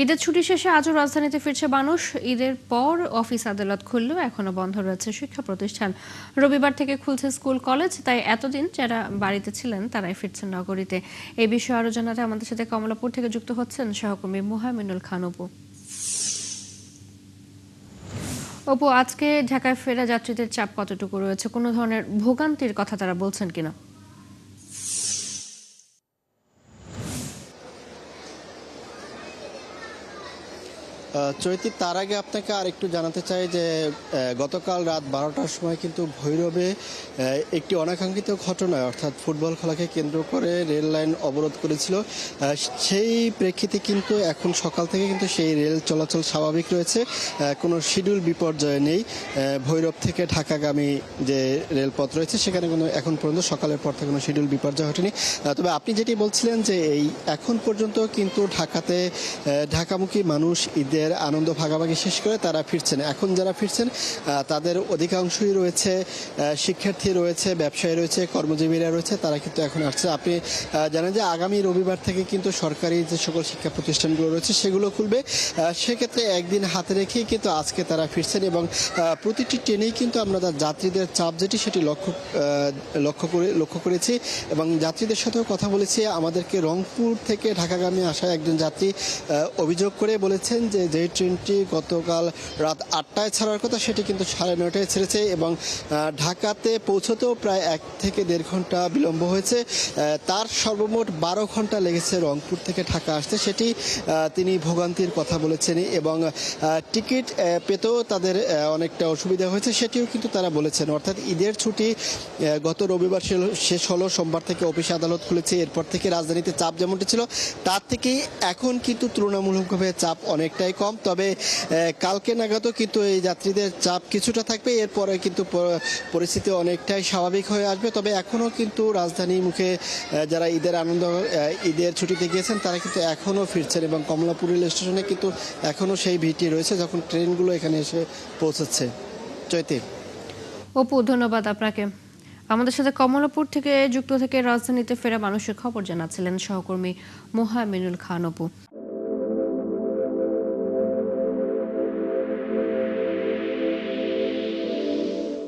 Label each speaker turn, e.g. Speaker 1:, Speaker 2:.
Speaker 1: ঈদের ছুটি শেষে আজও রাজধানীতে ফিরছে মানুষ। ঈদের পর অফিস আদালত খুললেও এখনো বন্ধ রয়েছে শিক্ষা প্রতিষ্ঠান। রবিবার থেকে খুলছে স্কুল কলেজ, তাই এতদিন যারা বাড়িতে ছিলেন তারাই ফিরছেন নগরীতে। এই বিষয়ে আরো জানাতে আমাদের সাথে কমলাপুর থেকে যুক্ত হচ্ছেন সহকর্মী মুহামিনুল খান অপু। অপু, আজকে ঢাকায় ফেরা যাত্রীদের চাপ কতটুকু রয়েছে? কোনো ধরনের ভোগান্তির কথা তারা বলছেন কিনা?
Speaker 2: চৈতি, তার আগে আপনাকে আরেকটু জানাতে চাই যে গতকাল রাত 12টার সময় কিন্তু ভৈরবে একটি অনাকাঙ্ক্ষিত ঘটনায়, অর্থাৎ ফুটবল খেলাকে কেন্দ্র করে রেল লাইন অবরোধ করেছিল। সেই প্রেক্ষিতে কিন্তু এখন সকাল থেকে কিন্তু সেই রেল চলাচল স্বাভাবিক রয়েছে, কোনো শিডিউল বিপর্যয় নেই। ভৈরব থেকে ঢাকাগামী যে রেলপথ রয়েছে সেখানে কোনো এখন পর্যন্ত সকালের পর থেকে কোনো শিডিউল বিপর্যয় ঘটেনি। তবে আপনি যেটি বলছিলেন যে এই এখন পর্যন্ত কিন্তু ঢাকাতে ঢাকামুখী মানুষ ঈদের আনন্দ ভাগাভাগি শেষ করে তারা ফিরছেন। এখন যারা ফিরছেন তাদের অধিকাংশই রয়েছে শিক্ষার্থী, রয়েছে ব্যবসায়ী, রয়েছে কর্মজীবীরা রয়েছে, তারা কিন্তু এখন আসছে। আপনি জানেন যে আগামী রবিবার থেকে কিন্তু সরকারি যে সকল শিক্ষা প্রতিষ্ঠানগুলো রয়েছে সেগুলো খুলবে। সেক্ষেত্রে একদিন হাতে রেখেই কিন্তু আজকে তারা ফিরছেন এবং প্রতিটি ট্রেনেই কিন্তু আমরা যাত্রীদের চাপ যেটি সেটি লক্ষ্য করেছি এবং যাত্রীদের সাথেও কথা বলেছি। আমাদেরকে রংপুর থেকে ঢাকাগামী আসা একজন যাত্রী অভিযোগ করে বলেছেন যে যেই ট্রেনটি গতকাল রাত 8টায় ছাড়ার কথা সেটি কিন্তু 9:30টায় ছেড়েছে এবং ঢাকাতে পৌঁছতেও প্রায় 1 থেকে 1.5 ঘন্টা বিলম্ব হয়েছে। তার সর্বমোট 12 ঘন্টা লেগেছে রংপুর থেকে ঢাকা আসতে, সেটি তিনি ভোগান্তির কথা বলেছেন এবং টিকিট পেতেও তাদের অনেকটা অসুবিধা হয়েছে সেটিও কিন্তু তারা বলেছেন। অর্থাৎ ঈদের ছুটি গত রবিবার শেষ হলো, সোমবার থেকে অফিস আদালত খুলেছে, এরপর থেকে রাজধানীতে চাপ যেমনটি ছিল তার থেকেই এখন কিন্তু তুলনামূলকভাবে চাপ অনেকটাই কম। তবে কালকে নাগাদও কিন্তু এই যাত্রীদের চাপ কিছুটা থাকবে, এরপরে কিন্তু পরিস্থিতি অনেকটাই স্বাভাবিক হয়ে আসবে। তবে এখনও কিন্তু রাজধানী মুখে যারা ঈদের ছুটিতে গিয়েছেন তারা কিন্তু এখনও ফিরছেন এবং কমলাপুর রেল স্টেশনে কিন্তু এখনও সেই ভিড়টি রয়েছে যখন ট্রেনগুলো এখানে এসে পৌঁছচ্ছে। চৈতি।
Speaker 1: অপু, ধন্যবাদ আপনাকে। আমাদের সাথে কমলাপুর থেকে যুক্ত থেকে রাজধানীতে ফেরা মানুষের খবর জানাচ্ছিলেন সহকর্মী মুহামিনুল খান অপু।